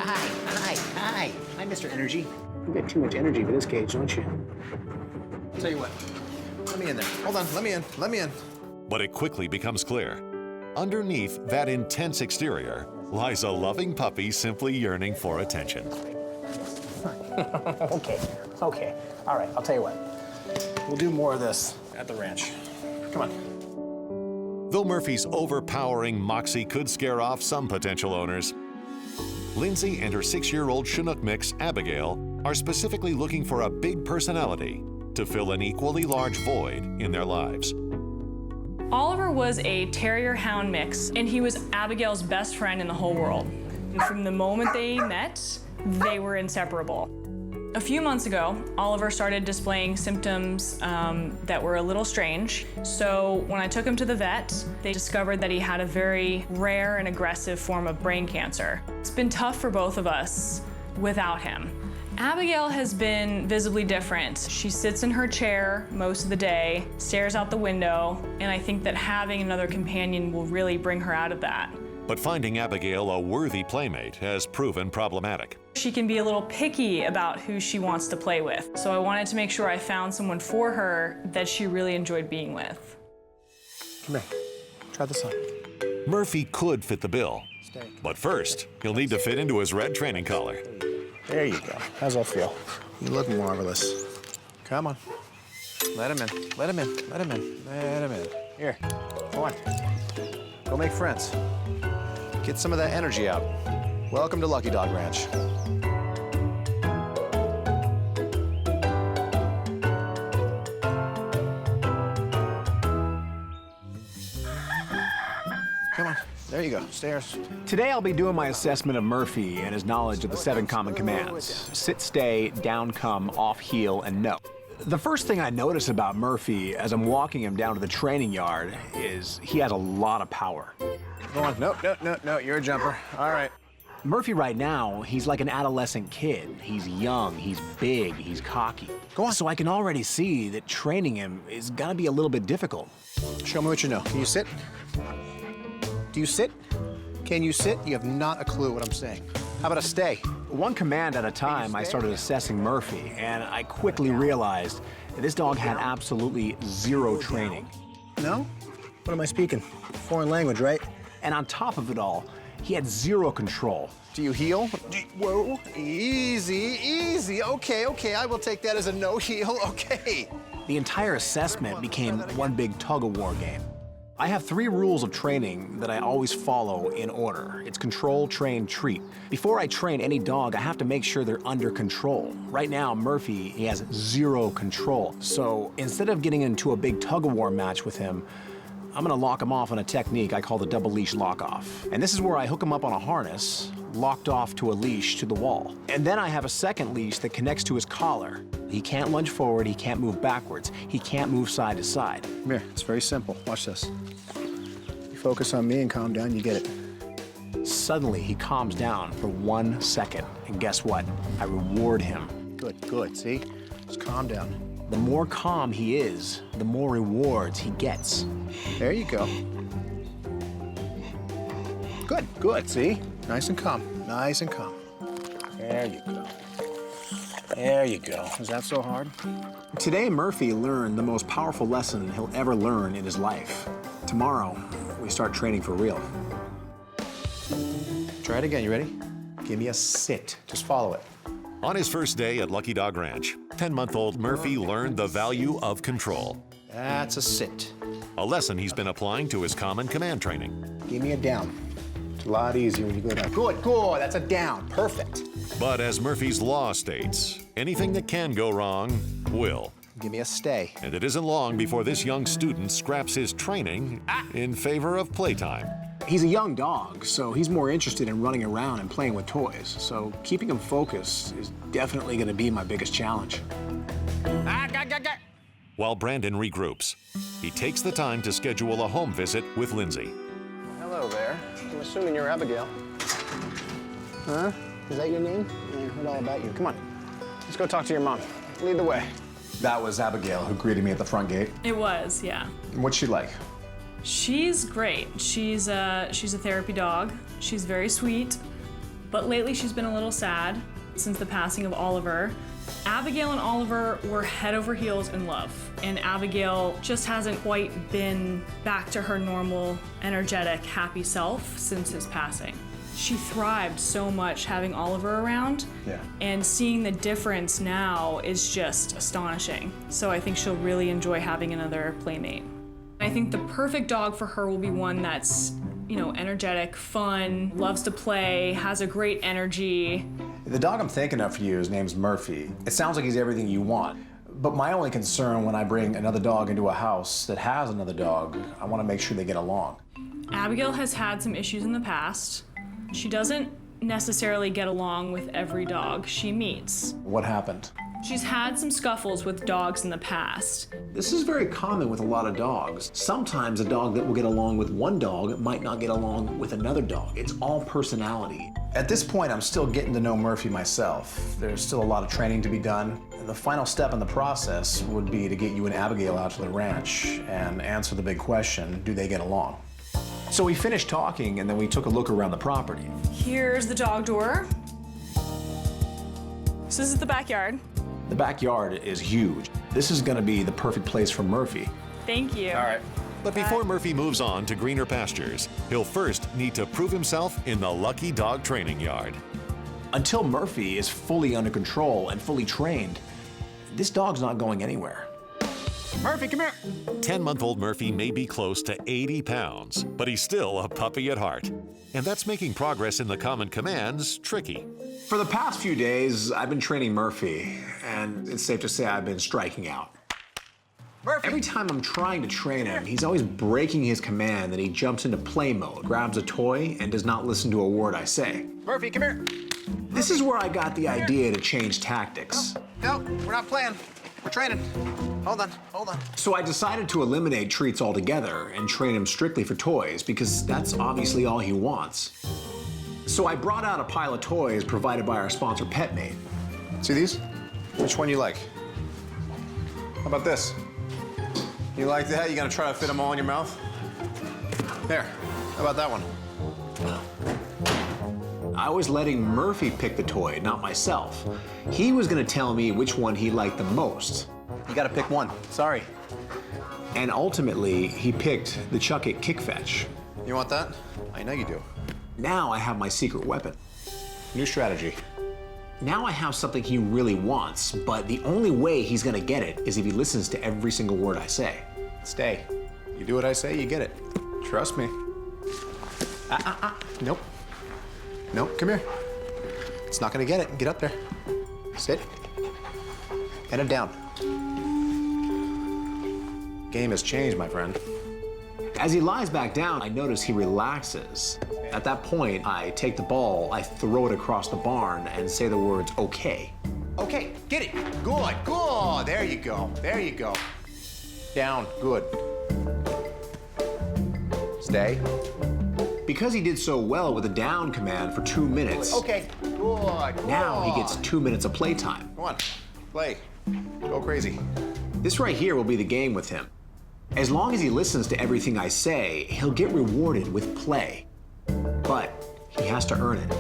Hi, Mr. Energy. You got too much energy for this cage, don't you? I'll tell you what. Let me in there. Hold on. Let me in. But it quickly becomes clear. Underneath that intense exterior lies a loving puppy simply yearning for attention. Okay. All right, I'll tell you what. We'll do more of this at the ranch. Come on. Though Murphy's overpowering moxie could scare off some potential owners, Lindsay and her 6-year-old Chinook mix, Abigail, are specifically looking for a big personality to fill an equally large void in their lives. Oliver was a terrier-hound mix, and he was Abigail's best friend in the whole world. And from the moment they met, they were inseparable. A few months ago, Oliver started displaying symptoms that were a little strange. So when I took him to the vet, they discovered that he had a very rare and aggressive form of brain cancer. It's been tough for both of us without him. Abigail has been visibly different. She sits in her chair most of the day, stares out the window, and I think that having another companion will really bring her out of that. But finding Abigail a worthy playmate has proven problematic. She can be a little picky about who she wants to play with, so I wanted to make sure I found someone for her that she really enjoyed being with. Come here. Try this on. Murphy could fit the bill, but first, he'll need to fit into his red training collar. There you go. How's that feel? You look marvelous. Come on. Let him in. Here, come on. Go make friends. Get some of that energy out. Welcome to Lucky Dog Ranch. Come on. There you go. Stairs. Today I'll be doing my assessment of Murphy and his knowledge of the 7 common commands. Sit, stay, down, come, off, heel, and no. The first thing I notice about Murphy as I'm walking him down to the training yard is he has a lot of power. Go on. No, you're a jumper. All right. Murphy right now, he's like an adolescent kid. He's young, he's big, he's cocky. Go on. So I can already see that training him is gonna be a little bit difficult. Show me what you know. Can you sit? Do you sit? Can you sit? You have not a clue what I'm saying. How about a stay? One command at a time, I started assessing Murphy, and I quickly realized that this dog had absolutely zero training. No? What am I speaking? Foreign language, right? And on top of it all, he had zero control. Do you heel? Whoa, easy. Okay, I will take that as a no heel, okay. The entire assessment became one big tug-of-war game. I have 3 rules of training that I always follow in order. It's control, train, treat. Before I train any dog, I have to make sure they're under control. Right now, Murphy, he has zero control. So instead of getting into a big tug-of-war match with him, I'm gonna lock him off on a technique I call the double leash lock off. And this is where I hook him up on a harness, locked off to a leash to the wall. And then I have a second leash that connects to his collar. He can't lunge forward, he can't move backwards, he can't move side to side. Come here, it's very simple. Watch this. You focus on me and calm down, you get it. Suddenly, he calms down for 1 second. And guess what? I reward him. Good, see? Just calm down. The more calm he is, the more rewards he gets. There you go. Good, see? Nice and calm. There you go. Is that so hard? Today, Murphy learned the most powerful lesson he'll ever learn in his life. Tomorrow, we start training for real. Try it again, you ready? Give me a sit. Just follow it. On his first day at Lucky Dog Ranch, 10-month-old Murphy learned the value of control. That's a sit. A lesson he's been applying to his common command training. Give me a down. It's a lot easier when you go down. Good, that's a down. Perfect. But as Murphy's law states, anything that can go wrong will. Give me a stay. And it isn't long before this young student scraps his training in favor of playtime. He's a young dog, so he's more interested in running around and playing with toys. So keeping him focused is definitely going to be my biggest challenge. While Brandon regroups, he takes the time to schedule a home visit with Lindsay. Hello there. I'm assuming you're Abigail. Huh? Is that your name? I heard all about you. Come on. Let's go talk to your mom. Lead the way. That was Abigail who greeted me at the front gate. It was, yeah. What's she like? She's great. She's a therapy dog. She's very sweet, But lately she's been a little sad since the passing of Oliver. Abigail and Oliver were head over heels in love, and Abigail just hasn't quite been back to her normal, energetic, happy self since his passing. She thrived so much having Oliver around, and seeing the difference now is just astonishing. So I think she'll really enjoy having another playmate. I think the perfect dog for her will be one that's, you know, energetic, fun, loves to play, has a great energy. The dog I'm thinking of for you, his name's Murphy. It sounds like he's everything you want. But my only concern when I bring another dog into a house that has another dog, I want to make sure they get along. Abigail has had some issues in the past. She doesn't necessarily get along with every dog she meets. What happened? She's had some scuffles with dogs in the past. This is very common with a lot of dogs. Sometimes a dog that will get along with one dog might not get along with another dog. It's all personality. At this point, I'm still getting to know Murphy myself. There's still a lot of training to be done. And the final step in the process would be to get you and Abigail out to the ranch and answer the big question, do they get along? So we finished talking and then we took a look around the property. Here's the dog door. So this is the backyard. The backyard is huge. This is gonna be the perfect place for Murphy. Thank you. All right. But before Murphy moves on to greener pastures, he'll first need to prove himself in the Lucky Dog training yard. Until Murphy is fully under control and fully trained, this dog's not going anywhere. Murphy, come here. 10-month-old Murphy may be close to 80 pounds, but he's still a puppy at heart. And that's making progress in the common commands tricky. For the past few days, I've been training Murphy, and it's safe to say I've been striking out. Murphy. Every time I'm trying to train him, he's always breaking his command and he jumps into play mode, grabs a toy, and does not listen to a word I say. Murphy, come here. This is where I got the idea to change tactics. No, we're not playing. We're training. Hold on, hold on. So I decided to eliminate treats altogether and train him strictly for toys because that's obviously all he wants. So I brought out a pile of toys provided by our sponsor PetMate. See these? Which one you like? How about this? You like that? You gonna try to fit them all in your mouth? There, how about that one? I was letting Murphy pick the toy, not myself. He was gonna tell me which one he liked the most. You gotta pick one, sorry. And ultimately, he picked the Chuck It Kick Fetch. You want that? I know you do. Now I have my secret weapon. New strategy. Now I have something he really wants, but the only way he's gonna get it is if he listens to every single word I say. Stay. You do what I say, you get it. Trust me. Nope. Nope, come here. It's not gonna get it. Get up there. Sit. Head it down. Game has changed, my friend. As he lies back down, I notice he relaxes. At that point, I take the ball, I throw it across the barn, and say the words, okay. Okay, get it. Good, good. There you go. There you go. Down, good. Stay. Because he did so well with the down command for 2 minutes, Okay, good. now he gets 2 minutes of playtime. Come on, play. Go crazy. This right here will be the game with him. As long as he listens to everything I say, he'll get rewarded with play. But he has to earn it.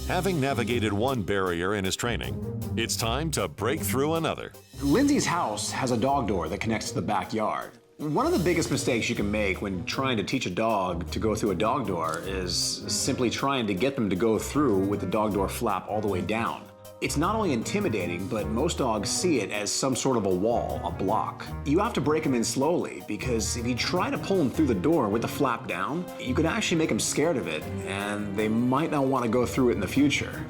Having navigated one barrier in his training, it's time to break through another. Lindsay's house has a dog door that connects to the backyard. One of the biggest mistakes you can make when trying to teach a dog to go through a dog door is simply trying to get them to go through with the dog door flap all the way down. It's not only intimidating, but most dogs see it as some sort of a wall, a block. You have to break them in slowly, because if you try to pull them through the door with the flap down, you could actually make them scared of it, and they might not want to go through it in the future.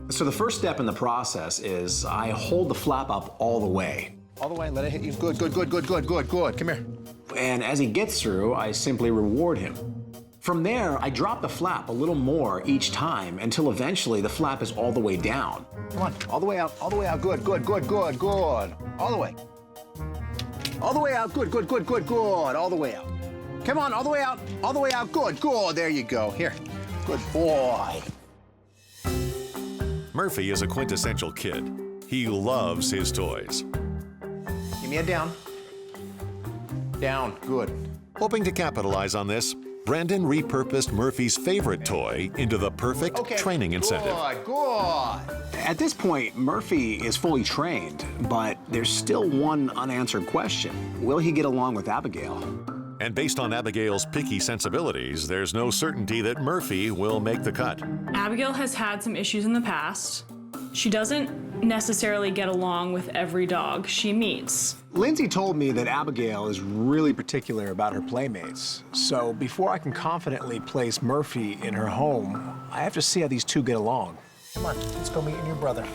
So the first step in the process is I hold the flap up all the way. All the way, let it hit you. Good, good, good, good, good, good, good. Come here. And as he gets through, I simply reward him. From there, I drop the flap a little more each time until eventually the flap is all the way down. Come on, all the way out, all the way out. Good, good, good, good, good. All the way. All the way out, good, good, good, good, good. All the way out. Come on, all the way out, all the way out. Good, good. There you go. Here. Good boy. Murphy is a quintessential kid. He loves his toys. Give me a down. Down, good. Hoping to capitalize on this, Brandon repurposed Murphy's favorite toy into the perfect training incentive. Good. At this point, Murphy is fully trained, but there's still one unanswered question. Will he get along with Abigail? And based on Abigail's picky sensibilities, there's no certainty that Murphy will make the cut. Abigail has had some issues in the past. She doesn't necessarily get along with every dog she meets. Lindsay told me that Abigail is really particular about her playmates. So before I can confidently place Murphy in her home, I have to see how these two get along. Come on, let's go meet your new brother.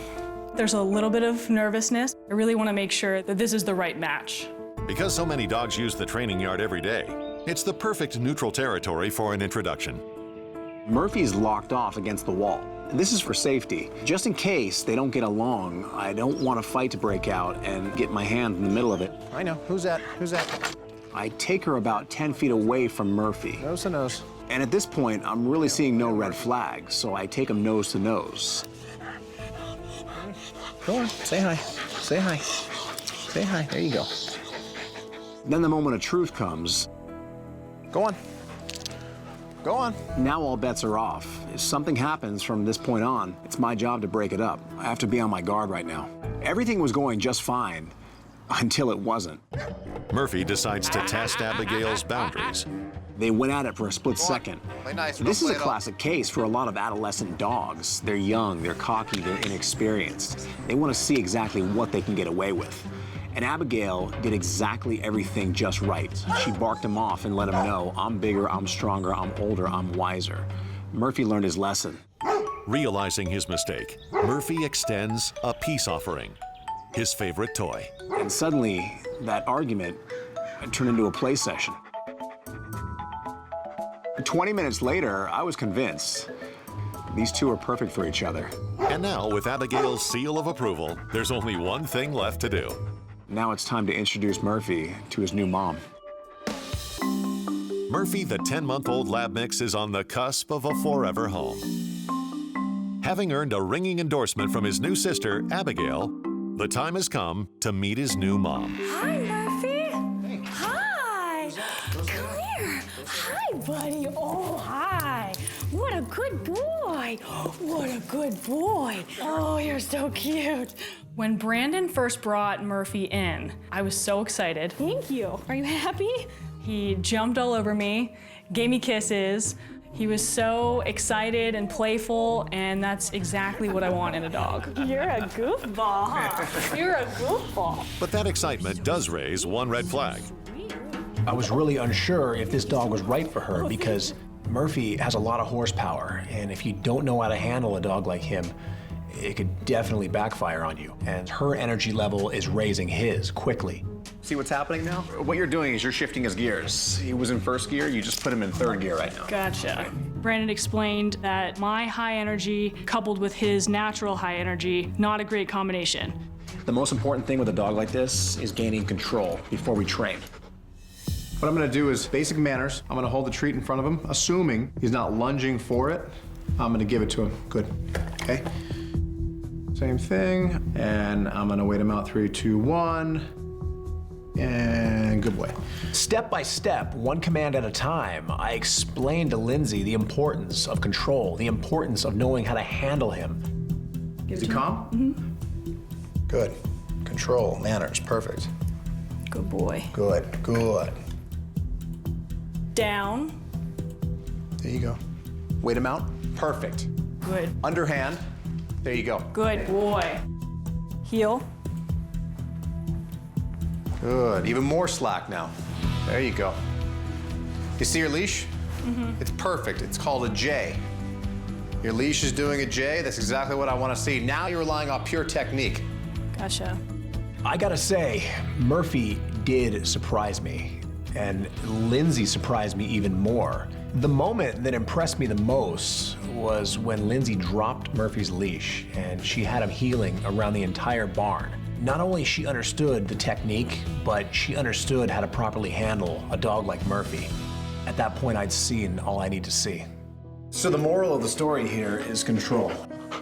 There's a little bit of nervousness. I really want to make sure that this is the right match. Because so many dogs use the training yard every day, it's the perfect neutral territory for an introduction. Murphy's locked off against the wall. This is for safety. Just in case they don't get along, I don't want a fight to break out and get my hand in the middle of it. I know. Who's that? Who's that? I take her about 10 feet away from Murphy. Nose to nose. And at this point, I'm really seeing no red flags, so I take him nose to nose. Go on, say hi. Say hi. Say hi. There you go. Then the moment of truth comes. Go on. Go on. Now all bets are off. If something happens from this point on, it's my job to break it up. I have to be on my guard right now. Everything was going just fine until it wasn't. Murphy decides to test Abigail's boundaries. They went at it for a split second. Play nice. This is a classic case for a lot of adolescent dogs. They're young, they're cocky, they're inexperienced. They want to see exactly what they can get away with. And Abigail did exactly everything just right. She barked him off and let him know, I'm bigger, I'm stronger, I'm older, I'm wiser. Murphy learned his lesson. Realizing his mistake, Murphy extends a peace offering, his favorite toy. And suddenly, that argument turned into a play session. 20 minutes later, I was convinced. These two are perfect for each other. And now, with Abigail's seal of approval, there's only one thing left to do. Now it's time to introduce Murphy to his new mom. Murphy, the 10-month-old lab mix, is on the cusp of a forever home. Having earned a ringing endorsement from his new sister, Abigail, the time has come to meet his new mom. Hi, Murphy. Hi. Come here. Hi, buddy. Oh, hi. What a good boy. What a good boy. Oh, you're so cute. When Brandon first brought Murphy in, I was so excited. Thank you. Are you happy? He jumped all over me, gave me kisses. He was so excited and playful, and that's exactly what I want in a dog. You're a goofball, huh? You're a goofball. But that excitement does raise one red flag. I was really unsure if this dog was right for her because Murphy has a lot of horsepower, and if you don't know how to handle a dog like him, it could definitely backfire on you. And her energy level is raising his quickly. See what's happening now? What you're doing is you're shifting his gears. He was in first gear, you just put him in third gear right now. Gotcha. Brandon explained that my high energy coupled with his natural high energy, not a great combination. The most important thing with a dog like this is gaining control before we train. What I'm gonna do is basic manners. I'm gonna hold the treat in front of him, assuming he's not lunging for it. I'm gonna give it to him. Good. Okay? Same thing. And I'm gonna wait him out. 3, 2, 1. And good boy. Step by step, one command at a time, I explained to Lindsay the importance of control, the importance of knowing how to handle him. Is he calm? Mm-hmm. Good. Control, manners, perfect. Good boy. Good, good. Down. There you go. Wait him out. Perfect. Good. Underhand. There you go. Good boy. Heel. Good. Even more slack now. There you go. You see your leash? Mm-hmm. It's perfect. It's called a J. Your leash is doing a J. That's exactly what I want to see. Now you're relying on pure technique. Gotcha. I gotta say, Murphy did surprise me, and Lindsay surprised me even more. The moment that impressed me the most was when Lindsay dropped Murphy's leash and she had him heeling around the entire barn. Not only she understood the technique, but she understood how to properly handle a dog like Murphy. At that point, I'd seen all I need to see. So the moral of the story here is control.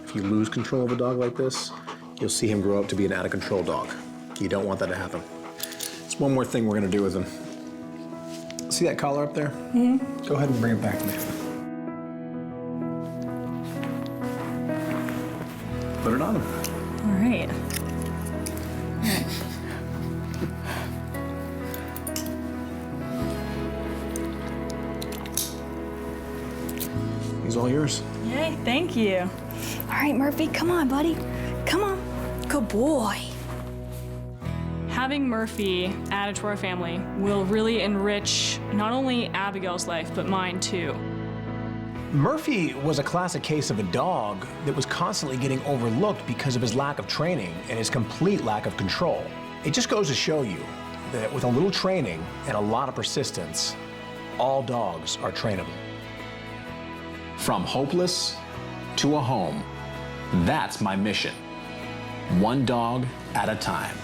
If you lose control of a dog like this, you'll see him grow up to be an out-of-control dog. You don't want that to happen. There's one more thing we're gonna do with him. see that collar up there? Mm-hmm. Go ahead and bring it back to me. Put it on him. All right. He's all yours. Yay, thank you. All right, Murphy, come on, buddy. Come on. Good boy. Having Murphy added to our family will really enrich not only Abigail's life, but mine too. Murphy was a classic case of a dog that was constantly getting overlooked because of his lack of training and his complete lack of control. It just goes to show you that with a little training and a lot of persistence, all dogs are trainable. From hopeless to a home, that's my mission. One dog at a time.